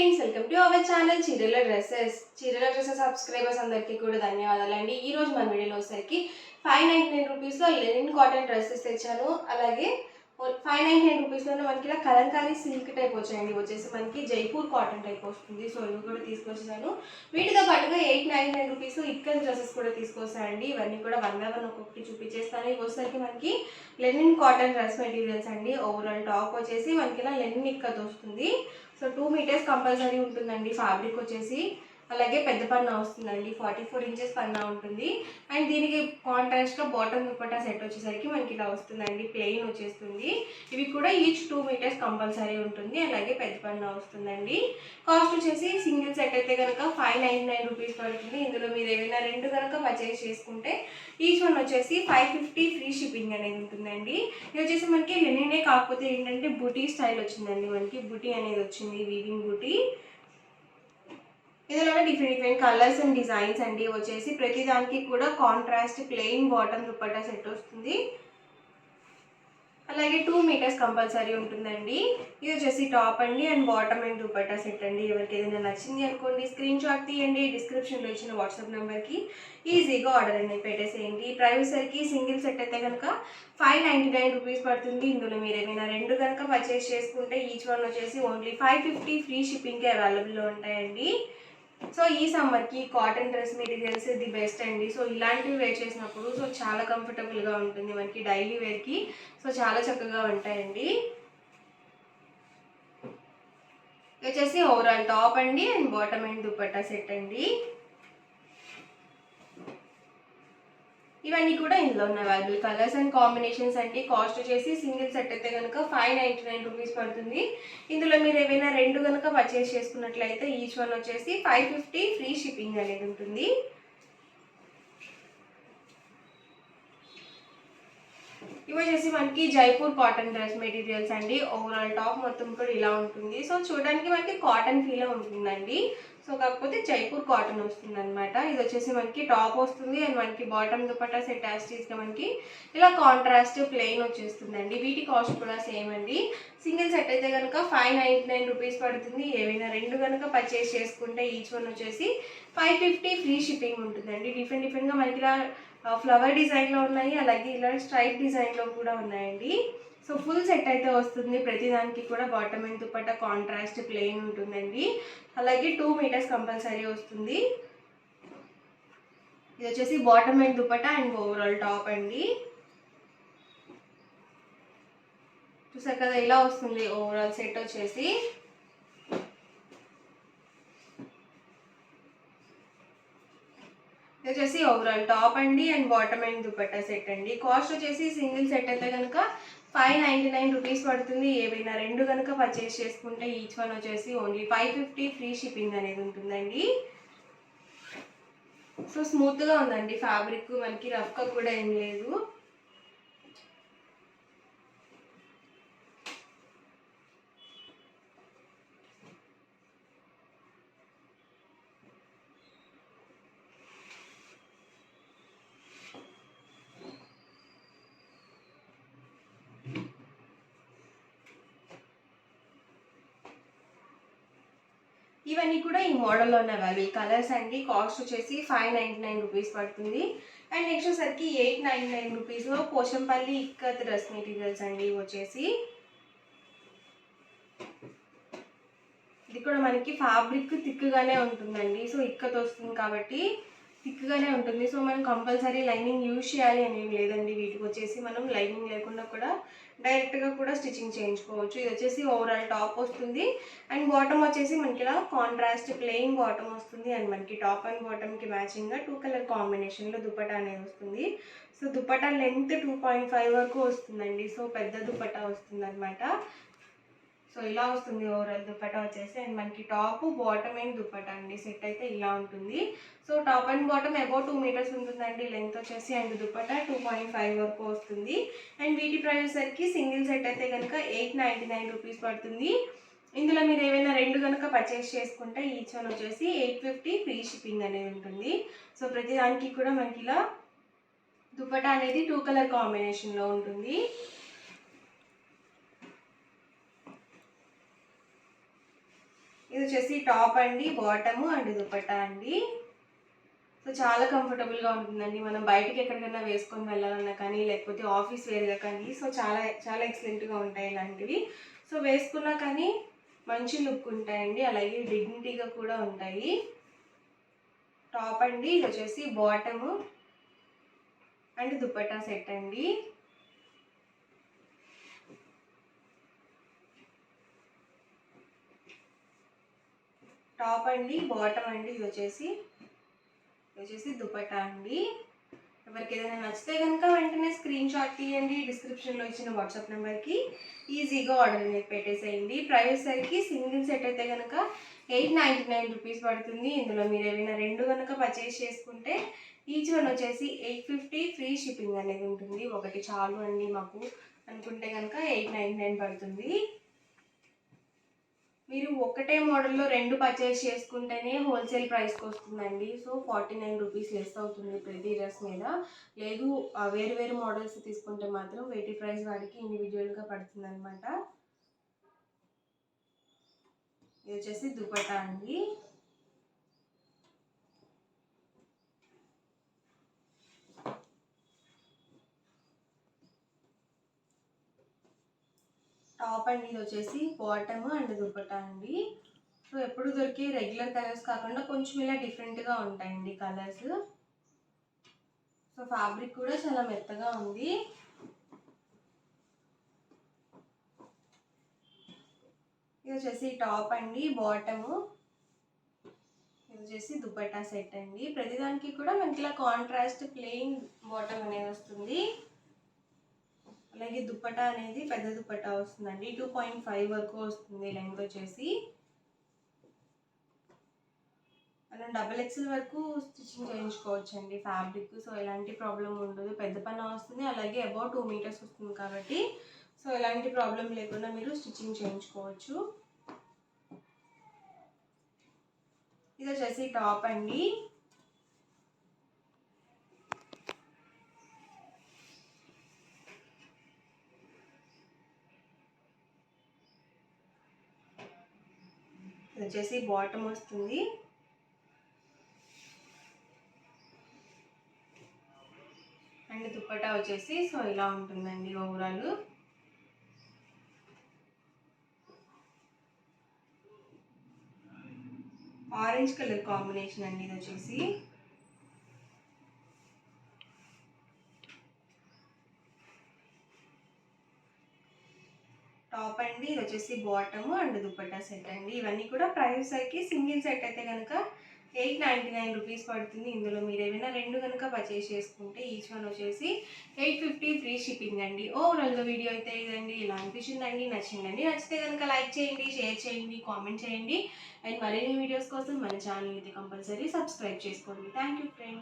Friends, welcome to our channel చీరల dresses subscribers అందరికీ కూడా ధన్యవాదాలండి. ఈ రోజు మన వీడియోలో వచ్చేసరికి 599 రూపీస్లో లెనిన్ కాటన్ డ్రెస్సెస్ తెచ్చాను. అలాగే 599 రూపీస్లోనే మనకి ఇలా కలంకారీ సిల్క్ టైప్ వచ్చాయండి. వచ్చేసి మనకి జైపూర్ కాటన్ టైప్ వస్తుంది. సో ఇవి కూడా తీసుకొచ్చాను. వీటితో పాటుగా 899 రూపీస్లో ఇక్కత్ డ్రెస్సెస్ కూడా తీసుకొస్తాయండి. ఇవన్నీ కూడా వన్ బై వన్ ఒక్కొక్కటి చూపించేస్తాను. ఇవి వచ్చేసరికి మనకి లెనిన్ కాటన్ డ్రెస్ మెటీరియల్స్ అండి. ఓవరాల్ టాప్ వచ్చేసి మనకి ఇలా లెనిన్ ఇక్కత్ వస్తుంది. సో 2 మీటర్స్ కంపల్సరీ ఉంటుందండి ఫ్యాబ్రిక్ వచ్చేసి. అలాగే పెద్ద పన్నా వస్తుందండి, 44 ఇంచెస్ పన్నా ఉంటుంది. అండ్ దీనికి కాంట్రాస్ట్గా బాటమ్ దుపట్టా సెట్ వచ్చేసరికి మనకి ఇలా వస్తుందండి, ప్లెయిన్ వచ్చేస్తుంది. ఇవి కూడా ఈచ్ 2 మీటర్స్ కంపల్సరీ ఉంటుంది. అలాగే పెద్ద పన్నా వస్తుందండి. కాస్ట్ వచ్చేసి సింగిల్ సెట్ అయితే కనుక 599 రూపీస్ పడుతుంది. ఇందులో మీరు ఏమైనా రెండు కనుక పర్చేస్ చేసుకుంటే ఈచ్ వన్ వచ్చేసి 550 ఫ్రీ షిప్పింగ్ అనేది ఉంటుందండి. ఇది వచ్చేసి మనకి లెనినే, కాకపోతే ఏంటంటే బుటీ స్టైల్ వచ్చిందండి. మనకి బుటీ అనేది వచ్చింది, వీవింగ్ బుటీ. ఇందులోనే డిఫరెంట్ కలర్స్ అండ్ డిజైన్స్ అండి. వచ్చేసి ప్రతి దానికి కూడా contrast plain bottom dupatta set వస్తుంది. అలాగే 2 మీటర్స్ కంపల్సరీ ఉంటుందండి. ఇది వచ్చేసి టాప్ అండి and bottom and dupatta set అండి. ఎవరికి ఏదైనా నచ్చింది అనుకోండి, స్క్రీన్ షాట్ తీయండి. డిస్క్రిప్షన్లో ఇచ్చిన వాట్సాప్ నెంబర్కి ఈజీగా ఆర్డర్ అనేది పెట్టేసేయండి. ప్రైస్ సరికి సింగిల్ సెట్ అయితే కనుక 599 రూపీస్ పడుతుంది. ఇందులో మీరు ఏమైనా రెండు కనుక పర్చేస్ చేసుకుంటే ఈచ్ వన్ వచ్చేసి ఓన్లీ 550 ఫ్రీ షిప్పింగ్కే అవైలబుల్లో ఉంటాయండి. సో ఈ సమ్మర్కి cotton dress materials the best అండి. సో ఇలాంటివి వేర్ చేసినప్పుడు సో చాలా కంఫర్టబుల్గా ఉంటుంది మనకి డైలీ వేర్కి. సో చాలా చక్కగా ఉంటాయండి. వచ్చేసి ఓవరాల్ టాప్ అండి and bottom and dupatta set అండి. ఇవన్నీ కూడా ఇందులో ఉన్న అవైలబుల్ కలర్స్ అండ్ కాంబినేషన్స్ అండి. కాస్ట్ వచ్చేసి సింగిల్ సెట్ అయితే కనుక 599 రూపీస్ పడుతుంది. ఇందులో మీరు ఏమైనా రెండు కనుక పర్చేస్ చేసుకున్నట్లయితే ఈచ్ వన్ వచ్చేసి 550 ఫ్రీ షిప్పింగ్ అనేది ఉంటుంది. ఇవి వచ్చేసి మనకి జైపూర్ కాటన్ డ్రెస్ మెటీరియల్స్ అండి. ఓవరాల్ టాప్ మొత్తం కూడా ఇలా ఉంటుంది. సో చూడడానికి మనకి కాటన్ ఫీల్ ఉంటుందండి. సో కాకపోతే జైపూర్ కాటన్ వస్తుంది అనమాట. ఇది వచ్చేసి మనకి టాప్ వస్తుంది అండ్ మనకి బాటమ్ దుపట్టా సెట్ యాస్టీస్గా మనకి ఇలా కాంట్రాస్ట్ ప్లెయిన్ వచ్చేస్తుందండి. వీటి కాస్ట్ కూడా సేమ్ అండి. సింగిల్ సెట్ అయితే కనుక 599 రూపీస్ పడుతుంది. ఏవైనా రెండు కనుక పర్చేస్ చేసుకుంటే ఈచ్ వన్ వచ్చేసి 550 ఫ్రీ షిప్పింగ్ ఉంటుందండి. డిఫరెంట్గా మనకి ఇలా ఫ్లవర్ డిజైన్లో ఉన్నాయి, అలాగే ఇలా స్ట్రైప్ డిజైన్లో కూడా ఉన్నాయండి. సో ఫుల్ సెట్ అయితే వస్తుంది. ప్రతిదానికి కూడా bottom and dupatta contrast plain ఉంటుందండి. అలాగే 2 మీటర్స్ కంపల్సరీ వస్తుంది. ఇది వచ్చేసి bottom and dupatta and overall top అండి. చూసారు కదా, ఇలా వస్తుంది ఓవరాల్ సెట్ వచ్చేసి. ఇది వచ్చేసి ఓవరాల్ టాప్ అండి and bottom and dupatta set అండి. కాస్ట్ వచ్చేసి సింగిల్ సెట్ అయితే కనుక 599 రూపీస్ పడుతుంది. ఏవైనా రెండు కనుక పర్చేస్ చేసుకుంటే ఈచ్ వన్ వచ్చేసి ఓన్లీ 550 ఫ్రీ షిప్పింగ్ అనేది ఉంటుందండి. సో స్మూత్గా ఉందండి ఫ్యాబ్రిక్, మనకి రఫ్గా కూడా ఏం లేదు. ఇవన్నీ కూడా ఈ మోడల్లో ఉన్న అవైలబుల్ కలర్స్ అండి. కాస్ట్ వచ్చేసి 599 రూపీస్ పడుతుంది. అండ్ నెక్స్ట్ వచ్చేసరికి 899 రూపీస్లో పోచంపల్లి ఇక్కత్ డ్రెస్ మెటీరియల్స్ అండి. వచ్చేసి ఇది కూడా మనకి ఫ్యాబ్రిక్ థిక్గానే ఉంటుందండి. సో ఇక్కత్ వస్తుంది కాబట్టి థిక్గానే ఉంటుంది. సో మనం కంపల్సరీ లైనింగ్ యూజ్ చేయాలి అని ఏం లేదండి. వీటికి వచ్చేసి మనం లైనింగ్ లేకుండా కూడా డైరెక్ట్గా కూడా స్టిచ్చింగ్ చేయించుకోవచ్చు. ఇది వచ్చేసి ఓవరాల్ టాప్ వస్తుంది అండ్ బాటమ్ వచ్చేసి మనకి ఇలా కాంట్రాస్ట్ ప్లెయిన్ బాటమ్ వస్తుంది. అండ్ మనకి టాప్ అండ్ బాటమ్కి మ్యాచింగ్గా 2 కలర్ కాంబినేషన్లో దుపట్టా అనేది వస్తుంది. సో దుపట్టా లెంత్ 2.5 వరకు వస్తుందండి. సో పెద్ద దుపట్టా వస్తుంది అనమాట. సో ఇలా వస్తుంది ఓవరాల్ దుపట్టా వచ్చేసి. అండ్ మనకి టాప్ బాటమ్ అండ్ దుపట్టా అండి సెట్ అయితే ఇలా ఉంటుంది. So top and bottom about 2 meters ఉంటుందండి లెంత్ వచ్చేసి. అండ్ దుపట్టా 2.5 వరకు వస్తుంది. అండ్ వీటి ప్రైస్ సరికి సింగిల్ సెట్ అయితే కనుక 899 రూపీస్ పడుతుంది. ఇందులో మీరు ఏమైనా రెండు కనుక పర్చేస్ చేసుకుంటే ఈచ్ వన్ వచ్చేసి 850 ఫ్రీ షిప్పింగ్ అనేది ఉంటుంది. సో ప్రతి దానికి కూడా మనకి ఇలా దుపట్టా అనేది 2 కలర్ కాంబినేషన్లో ఉంటుంది. ఇది వచ్చేసి టాప్ అండి, బాటము అండ్ దుపట్టా అండి. సో చాలా కంఫర్టబుల్గా ఉంటుందండి. మనం బయటికి ఎక్కడికైనా వేసుకొని వెళ్ళాలన్నా కానీ, లేకపోతే ఆఫీస్ వేర్గా కానీ, సో చాలా చాలా ఎక్సలెంట్గా ఉంటాయి ఇలాంటివి. సో వేసుకున్నా కానీ మంచి లుక్ ఉంటాయండి, అలాగే డిగ్నిటీగా కూడా ఉంటాయి. టాప్ అండి, ఇది వచ్చేసి బాటము అండ్ దుపట్టా సెట్ అండి. టాప్ అండి, బాటమ్ అండి, ఇది వచ్చేసి దుపట్టా అండి. ఎవరికి ఏదైనా నచ్చితే కనుక వెంటనే స్క్రీన్ షాట్ తీయండి, డిస్క్రిప్షన్లో ఇచ్చిన వాట్సాప్ నెంబర్కి ఈజీగా ఆర్డర్ అనేది పెట్టేసేయండి. ప్రైస్ సరికి సింగిల్ సెట్ అయితే కనుక 899 రూపీస్ పడుతుంది. ఇందులో మీరు ఏమైనా రెండు కనుక పర్చేస్ చేసుకుంటే ఈచ్ వన్ వచ్చేసి 850 ఫ్రీ షిప్పింగ్ అనేది ఉంటుంది. ఒకటి చాలు అండి మాకు అనుకుంటే కనుక 899 పడుతుంది. మీరు ఒకటే మోడల్లో రెండు పర్చేస్ చేసుకుంటేనే హోల్సేల్ ప్రైస్కి వస్తుందండి. సో 49 రూపీస్ లెస్ అవుతుంది ప్రతి డ్రెస్ మీద. లేదు వేరు వేరు మోడల్స్ తీసుకుంటే మాత్రం వెయిటీ ప్రైస్ వాడికి ఇండివిజువల్గా పడుతుంది అనమాట. ఇది వచ్చేసి దుపట్టా అండి. టాప్ అండి, ఇది వచ్చేసి బాటమ్ అండ్ దుపట్టా అండి. సో ఎప్పుడు దొరికే రెగ్యులర్ కలర్స్ కాకుండా కొంచెం ఇలా డిఫరెంట్గా ఉంటాయండి కలర్స్. సో ఫ్యాబ్రిక్ కూడా చాలా మెత్తగా ఉంది. ఇది వచ్చేసి టాప్ అండి, బాటము, ఇది వచ్చేసి దుపట్టా సెట్ అండి. ప్రతిదానికి కూడా మనకి ఇలా కాంట్రాస్ట్ ప్లెయిన్ బాటమ్ అనేది వస్తుంది. అలాగే దుపట్టా అనేది పెద్ద దుపట్టా వస్తుందండి, 2.5 వరకు వస్తుంది లెంగ్త్ వచ్చేసి. మనం XXL వరకు స్టిచ్చింగ్ చేయించుకోవచ్చు అండి ఫ్యాబ్రిక్. సో ఎలాంటి ప్రాబ్లం ఉండదు, పెద్ద పన్న వస్తుంది, అలాగే అబౌట్ 2 మీటర్స్ వస్తుంది కాబట్టి సో ఎలాంటి ప్రాబ్లం లేకుండా మీరు స్టిచ్చింగ్ చేయించుకోవచ్చు. ఇది వచ్చేసి టాప్ అండి. ఇది వచ్చేసి బాటమ్ వస్తుంది. అండ్ దుపట్టా వచ్చేసి సో ఇలా ఉంటుందండి ఓవరాల్. ఆరెంజ్ కలర్ కాంబినేషన్ అండి ఇది వచ్చేసి. టాప్ అండి, ఇది వచ్చేసి బాటమ్ అండ్ దుపట్టా సెట్ అండి. ఇవన్నీ కూడా ప్రైస్ సరికి సింగిల్ సెట్ అయితే కనుక 899 రూపీస్ పడుతుంది. ఇందులో మీరు ఏమైనా రెండు కనుక పర్చేస్ చేసుకుంటే ఈచ్ వన్ వచ్చేసి 850 ఫ్రీ షిప్పింగ్ అండి. ఓవరాల్గా వీడియో అయితే ఇదండి. ఇలా అనిపించిందండి, నచ్చిందండి. నచ్చితే కనుక లైక్ చేయండి, షేర్ చేయండి, కామెంట్ చేయండి. అండ్ మరిన్ని వీడియోస్ కోసం మన ఛానల్ అయితే కంపల్సరీ సబ్స్క్రైబ్ చేసుకోండి. Thank you friends.